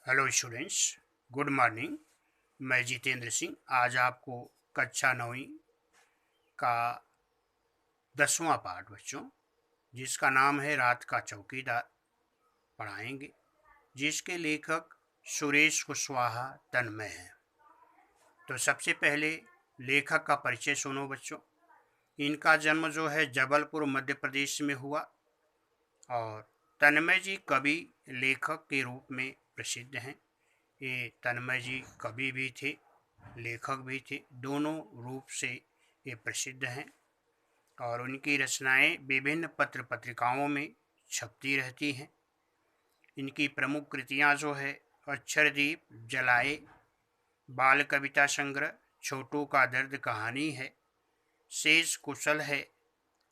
Hello students, good morning. मैं जितेंद्र सिंह आज आपको कक्षा 9वीं का 10वां पाठ बच्चों, जिसका नाम है रात का चौकीदार, पढ़ाएंगे, जिसके लेखक सुरेश कुशवाहा तन्मय हैं। तो सबसे पहले लेखक का परिचय सुनो बच्चों। इनका जन्म जो है जबलपुर मध्य प्रदेश में हुआ और तन्मय जी कवि लेखक के रूप में प्रसिद्ध हैं। ये तन्मय जी कवि भी थे, लेखक भी थे, दोनों रूप से ये प्रसिद्ध हैं और उनकी रचनाएं विभिन्न पत्र पत्रिकाओं में छपती रहती हैं। इनकी प्रमुख कृतियां जो है अक्षरदीप, जलाए, बाल कविता संग्रह, छोटू का दर्द कहानी है, शेष कुशल है,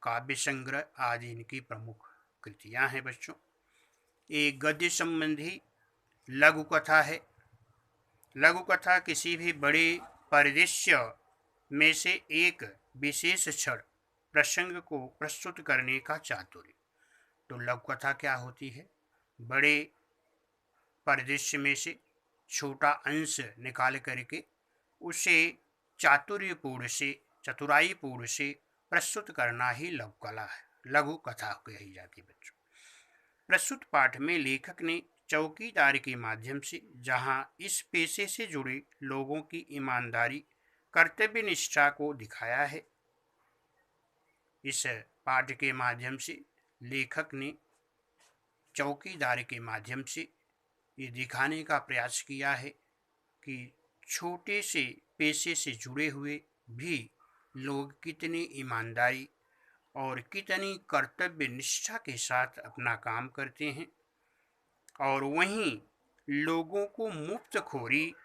काव्य संग्रह आदि इनकी प्रमुख कृतियां हैं बच्चों। एक गद्य संबंधी लघु कथा है। लघु कथा किसी भी बड़े परिदृश्य में से एक विशेष क्षण प्रसंग को प्रस्तुत करने का चातुर्य। तो लघु कथा क्या होती है? बड़े परिदृश्य में से छोटा अंश निकाल करके उसे चतुराईपूर्ण से प्रस्तुत करना ही लघु कला है, लघु कथा कही जाती है बच्चों। प्रस्तुत पाठ में लेखक ने चौकीदार के माध्यम से जहां इस पेशे से जुड़े लोगों की ईमानदारी, कर्तव्य निष्ठा को दिखाया है। इस पाठ के माध्यम से लेखक ने चौकीदार के माध्यम से ये दिखाने का प्रयास किया है कि छोटे से पेशे से जुड़े हुए भी लोग कितनी ईमानदारी और कितनी कर्तव्य निष्ठा के साथ अपना काम करते हैं और वहीं लोगों को मुफ्तखोरी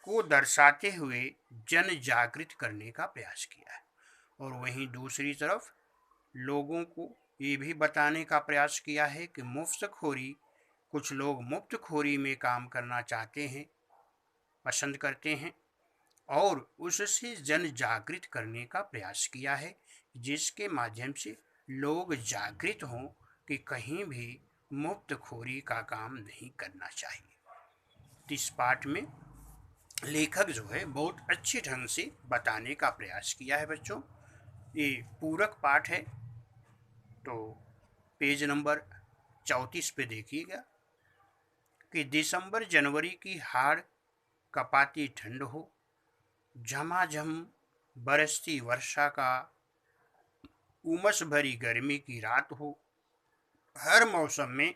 को दर्शाते हुए जन जागृत करने का प्रयास किया है। और वहीं दूसरी तरफ लोगों को ये भी बताने का प्रयास किया है कि कुछ लोग मुफ्तखोरी में काम करना चाहते हैं, पसंद करते हैं और उससे जन जागृत करने का प्रयास किया है, जिसके माध्यम से लोग जागृत हों कि कहीं भी मुफ्तखोरी का काम नहीं करना चाहिए। इस पाठ में लेखक जो है बहुत अच्छे ढंग से बताने का प्रयास किया है बच्चों। ये पूरक पाठ है, तो पेज नंबर 34 पे देखिएगा कि दिसंबर जनवरी की हाड़ कपाती ठंड हो, झमाझम बरसती वर्षा का उमस भरी गर्मी की रात हो, हर मौसम में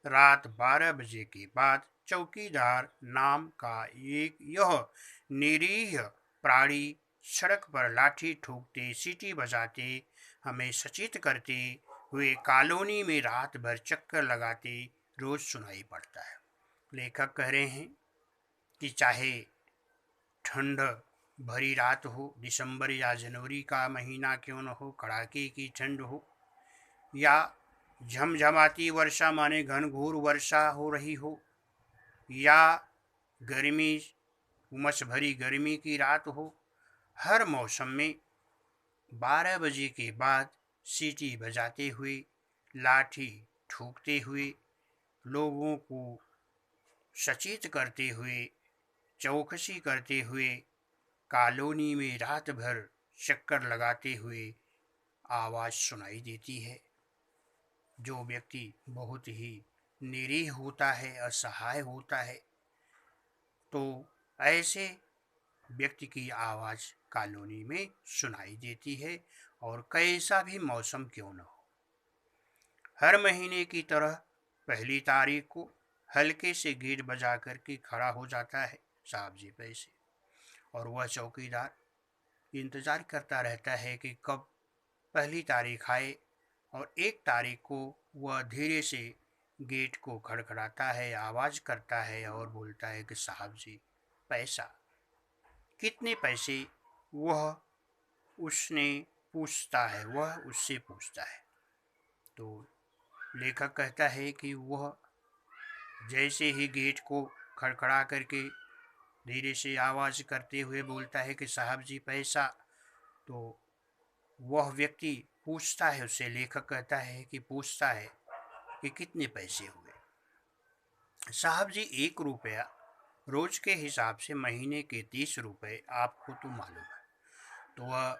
रात 12 बजे के बाद चौकीदार नाम का यह निरीह प्राणी सड़क पर लाठी ठोकते, सीटी बजाते, हमें सचेत करते हुए कॉलोनी में रात भर चक्कर लगाते रोज सुनाई पड़ता है। लेखक कह रहे हैं कि चाहे ठंड भरी रात हो, दिसंबर या जनवरी का महीना क्यों न हो, कड़ाके की ठंड हो या झमझमाती वर्षा माने घनघोर वर्षा हो रही हो या गर्मी, उमस भरी गर्मी की रात हो, हर मौसम में 12 बजे के बाद सीटी बजाते हुए, लाठी ठोकते हुए, लोगों को सचेत करते हुए, चौकसी करते हुए, कॉलोनी में रात भर चक्कर लगाते हुए आवाज़ सुनाई देती है। जो व्यक्ति बहुत ही निरीह होता है, असहाय होता है, तो ऐसे व्यक्ति की आवाज़ कॉलोनी में सुनाई देती है और कैसा भी मौसम क्यों न हो। हर महीने की तरह पहली तारीख को हल्के से गेट बजा करके खड़ा हो जाता है साहब जी पैसे, और वह चौकीदार इंतज़ार करता रहता है कि कब पहली तारीख आए और 1 तारीख को वह धीरे से गेट को खड़खड़ाता है, आवाज़ करता है और बोलता है कि साहब जी पैसा। कितने पैसे वह उससे पूछता है। तो लेखक कहता है कि वह जैसे ही गेट को खड़खड़ा करके धीरे से आवाज़ करते हुए बोलता है कि साहब जी पैसा, तो वह व्यक्ति पूछता है उससे, लेखक कहता है कि पूछता है कि कितने पैसे हुए। साहब जी 1 रुपया रोज के हिसाब से महीने के 30 रुपये आपको तो मालूम है। तो वह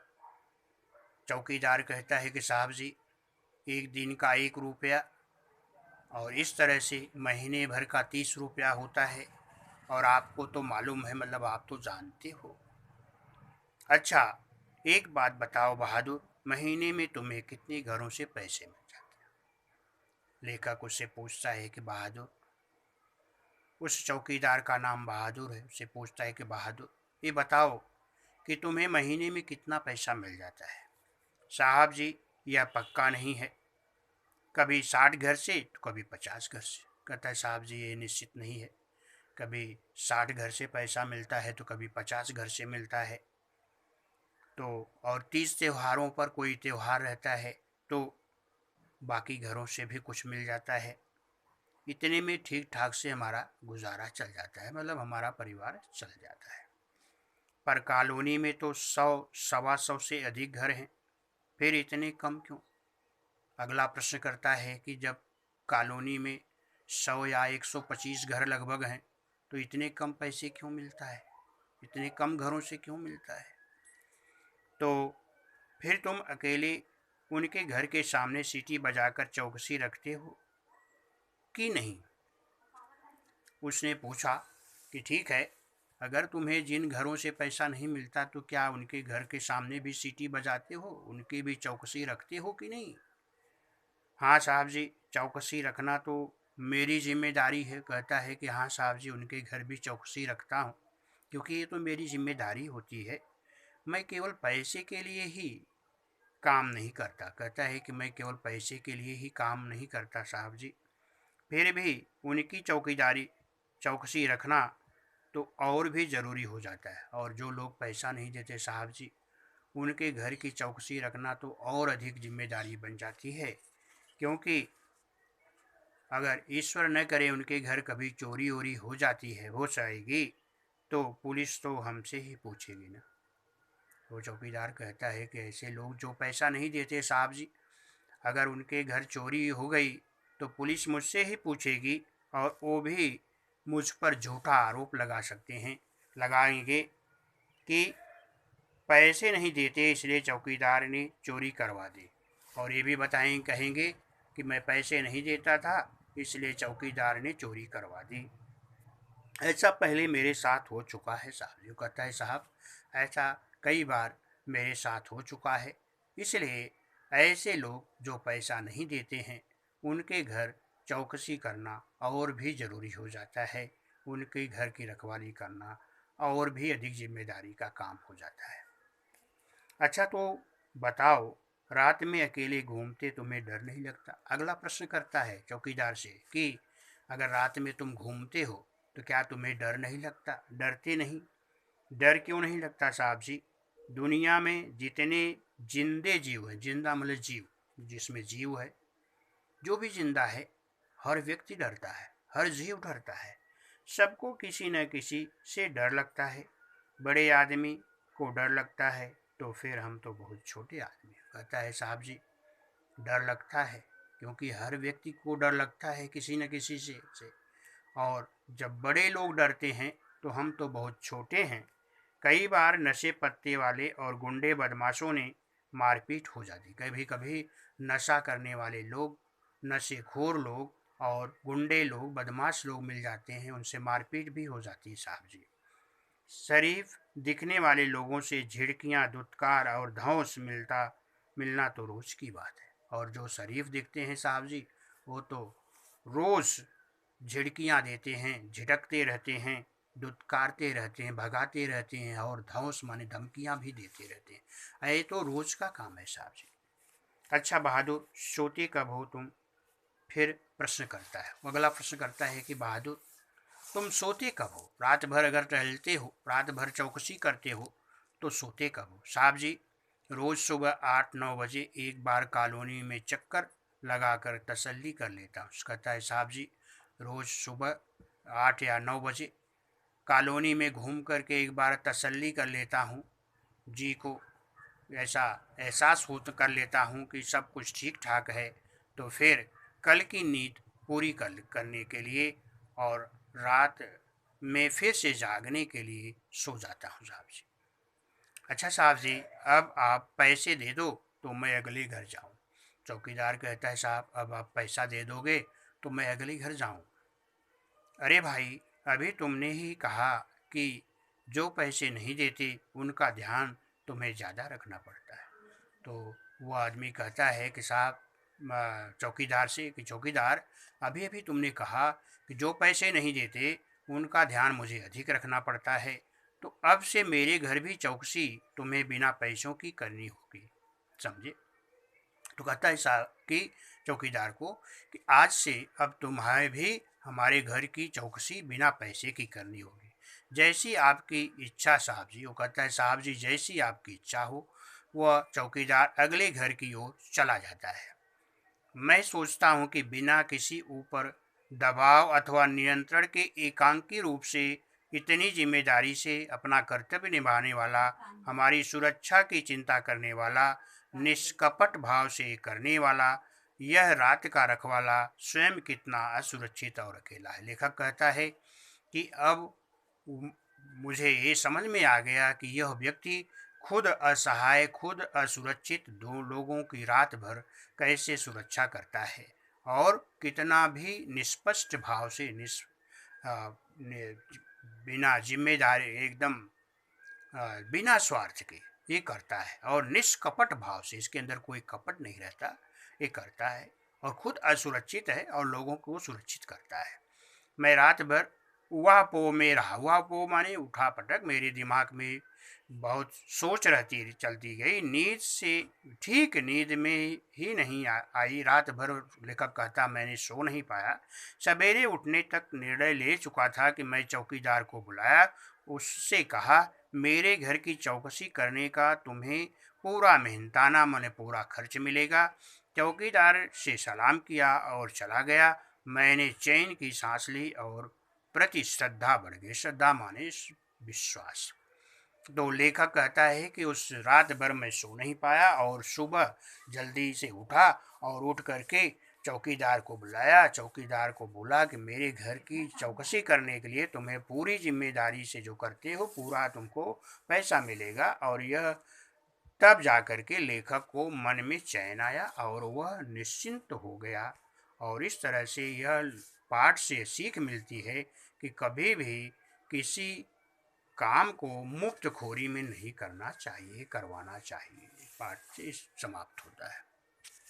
चौकीदार कहता है कि साहब जी एक दिन का 1 रुपया और इस तरह से महीने भर का 30 रुपया होता है, और आपको तो मालूम है, मतलब आप तो जानते हो। अच्छा, एक बात बताओ बहादुर, महीने में तुम्हें कितने घरों से पैसे मिल जाते हैं? लेखक उससे पूछता है कि बहादुर, उस चौकीदार का नाम बहादुर है, उससे पूछता है कि बहादुर ये बताओ कि तुम्हें महीने में कितना पैसा मिल जाता है? साहब जी यह पक्का नहीं है, कभी 60 घर से तो कभी 50 घर से। कहता है साहब जी ये निश्चित नहीं है, कभी 60 घर से पैसा मिलता है तो कभी 50 घर से मिलता है। तो और 30 त्योहारों पर कोई त्योहार रहता है तो बाकी घरों से भी कुछ मिल जाता है। इतने में ठीक ठाक से हमारा गुजारा चल जाता है, मतलब हमारा परिवार चल जाता है। पर कॉलोनी में तो 100 सवा 100 से अधिक घर हैं, फिर इतने कम क्यों? अगला प्रश्न करता है कि जब कॉलोनी में 100 या 125 घर लगभग हैं तो इतने कम पैसे क्यों मिलता है, इतने कम घरों से क्यों मिलता है? तो फिर तुम अकेले उनके घर के सामने सीटी बजाकर चौकसी रखते हो कि नहीं? उसने पूछा कि ठीक है, अगर तुम्हें जिन घरों से पैसा नहीं मिलता तो क्या उनके घर के सामने भी सीटी बजाते हो, उनकी भी चौकसी रखते हो कि नहीं? हाँ साहब जी, चौकसी रखना तो मेरी जिम्मेदारी है। कहता है कि हाँ साहब जी, उनके घर भी चौकसी रखता हूँ, क्योंकि ये तो मेरी जिम्मेदारी होती है। मैं केवल पैसे के लिए ही काम नहीं करता। कहता है कि मैं केवल पैसे के लिए ही काम नहीं करता साहब जी, फिर भी उनकी चौकसी रखना तो और भी ज़रूरी हो जाता है। और जो लोग पैसा नहीं देते साहब जी, उनके घर की चौकसी रखना तो और अधिक जिम्मेदारी बन जाती है, क्योंकि अगर ईश्वर न करे उनके घर कभी चोरी वोरी हो जाएगी तो पुलिस तो हमसे ही पूछेगी ना। वो चौकीदार कहता है कि ऐसे लोग जो पैसा नहीं देते साहब जी, अगर उनके घर चोरी हो गई तो पुलिस मुझसे ही पूछेगी, और वो भी मुझ पर झूठा आरोप लगाएंगे कि पैसे नहीं देते इसलिए चौकीदार ने चोरी करवा दी, और ये भी कहेंगे कि मैं पैसे नहीं देता था इसलिए चौकीदार ने चोरी करवा दी। ऐसा पहले मेरे साथ हो चुका है साहब। जो कहता है साहब, ऐसा कई बार मेरे साथ हो चुका है, इसलिए ऐसे लोग जो पैसा नहीं देते हैं उनके घर चौकसी करना और भी ज़रूरी हो जाता है, उनके घर की रखवाली करना और भी अधिक जिम्मेदारी का काम हो जाता है। अच्छा, तो बताओ, रात में अकेले घूमते तुम्हें डर नहीं लगता? अगला प्रश्न करता है चौकीदार से कि अगर रात में तुम घूमते हो तो क्या तुम्हें डर नहीं लगता? डरते नहीं? डर क्यों नहीं लगता साहब जी? दुनिया में जितने जिंदे जीव हैं, जिंदा मतलब जीव, जिसमें जीव है, जो भी जिंदा है, हर व्यक्ति डरता है, हर जीव डरता है। सबको किसी न किसी से डर लगता है। बड़े आदमी को डर लगता है तो फिर हम तो बहुत छोटे आदमी। कहता है साहब जी, डर लगता है क्योंकि हर व्यक्ति को डर लगता है किसी न किसी से। और जब बड़े लोग डरते हैं तो हम तो बहुत छोटे हैं। कई बार नशे पत्ते वाले और गुंडे बदमाशों ने मारपीट हो जाती। कभी कभी नशा करने वाले लोग, नशेखोर लोग और गुंडे लोग, बदमाश लोग मिल जाते हैं, उनसे मारपीट भी हो जाती है साहब जी। शरीफ दिखने वाले लोगों से झिड़कियाँ, धुतकार और धौंस मिलना तो रोज़ की बात है। और जो शरीफ दिखते हैं साहब जी, वो तो रोज़ झिड़कियाँ देते हैं, झिड़कते रहते हैं, दुत्कारते रहते हैं, भगाते रहते हैं, और धौंस माने धमकियाँ भी देते रहते हैं। ये तो रोज़ का काम है साहब जी। अच्छा बहादुर, सोते कब हो तुम? फिर प्रश्न करता है, अगला प्रश्न करता है कि बहादुर, तुम सोते कब हो? रात भर अगर टहलते हो, रात भर चौकसी करते हो, तो सोते कब हो? साहब जी, रोज़ सुबह 8-9 बजे एक बार कॉलोनी में चक्कर लगाकर तसल्ली कर लेता हूँ। कहता है साहब जी, रोज़ सुबह 8 या 9 बजे कॉलोनी में घूम करके एक बार तसल्ली कर लेता हूँ, जी को ऐसा एहसास हो कर लेता हूँ कि सब कुछ ठीक ठाक है, तो फिर कल की नींद पूरी करने के लिए और रात में फिर से जागने के लिए सो जाता हूँ साहब जी। अच्छा साहब जी, अब आप पैसे दे दो तो मैं अगले घर जाऊँ। चौकीदार कहता है साहब अब आप पैसा दे दोगे तो मैं अगले घर जाऊँ। अरे भाई, अभी तुमने ही कहा कि जो पैसे नहीं देते उनका ध्यान तुम्हें ज़्यादा रखना पड़ता है। तो वो आदमी कहता है कि साहब, चौकीदार से कि चौकीदार, अभी अभी तुमने कहा कि जो पैसे नहीं देते उनका ध्यान मुझे अधिक रखना पड़ता है, तो अब से मेरे घर भी चौकसी तुम्हें बिना पैसों की करनी होगी, समझे। तो कहता है साहब कि चौकीदार को कि आज से अब तुम्हें भी हमारे घर की चौकसी बिना पैसे की करनी होगी। जैसी आपकी इच्छा साहब जी। वो कहता है साहब जी, जैसी आपकी इच्छा हो। वह चौकीदार अगले घर की ओर चला जाता है। मैं सोचता हूँ कि बिना किसी ऊपर दबाव अथवा नियंत्रण के एकांकी रूप से इतनी जिम्मेदारी से अपना कर्तव्य निभाने वाला, हमारी सुरक्षा की चिंता करने वाला, निष्कपट भाव से करने वाला यह रात का रखवाला स्वयं कितना असुरक्षित और अकेला है। लेखक कहता है कि अब मुझे ये समझ में आ गया कि यह व्यक्ति खुद असहाय, खुद असुरक्षित दो लोगों की रात भर कैसे सुरक्षा करता है और कितना भी निष्पक्ष भाव से बिना जिम्मेदारी एकदम बिना स्वार्थ के ये करता है और निष्कपट भाव से, इसके अंदर कोई कपट नहीं रहता, ये करता है और खुद असुरक्षित है और लोगों को सुरक्षित करता है। मैं रात भर हुआ पो में रहा। हुआ पो माने उठा पटक, मेरे दिमाग में बहुत सोच रहती चलती गई, नींद से ठीक नींद में ही नहीं आई। रात भर लेखक कहता मैंने सो नहीं पाया। सवेरे उठने तक निर्णय ले चुका था कि मैं चौकीदार को बुलाया, उससे कहा मेरे घर की चौकसी करने का तुम्हें पूरा मेहनताना माने पूरा खर्च मिलेगा। चौकीदार से सलाम किया और चला गया। मैंने चैन की सांस ली और प्रति श्रद्धा बढ़ गई। श्रद्धा माने विश्वास। तो लेखक कहता है कि उस रात भर मैं सो नहीं पाया और सुबह जल्दी से उठा और उठ करके चौकीदार को बुलाया। चौकीदार को बोला कि मेरे घर की चौकसी करने के लिए तुम्हें पूरी जिम्मेदारी से जो करते हो पूरा तुमको पैसा मिलेगा। और यह तब जा कर के लेखक को मन में चैन आया और वह निश्चिंत हो गया। और इस तरह से यह पाठ से सीख मिलती है कि कभी भी किसी काम को मुफ्तखोरी में नहीं करना चाहिए, करवाना चाहिए। पाठ से समाप्त होता है।